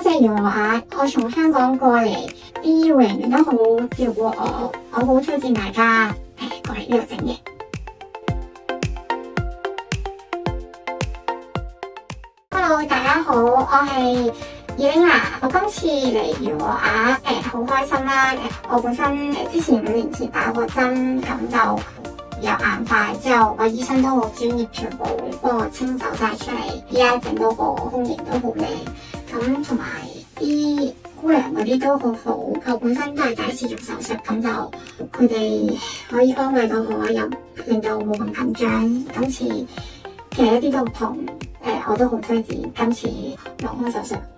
謝余華啊！我從香港過嚟，啲醫護人員都好照顧我，我好推薦大家過嚟呢度整嘅。Hello， 大家好，我係Elena。我今次嚟余華好開心啦！我本身之前5年前打過針，咁就有硬塊，之後個醫生都好專業，全部幫我清走晒出嚟。依家整到個胸型都好靚，咁同埋啲姑娘嗰啲都好好。我本身都係第一次做手術，咁就佢哋可以安慰到我，又令到我冇咁緊張。今次其實一啲都唔痛，我都好推薦今次隆胸手術。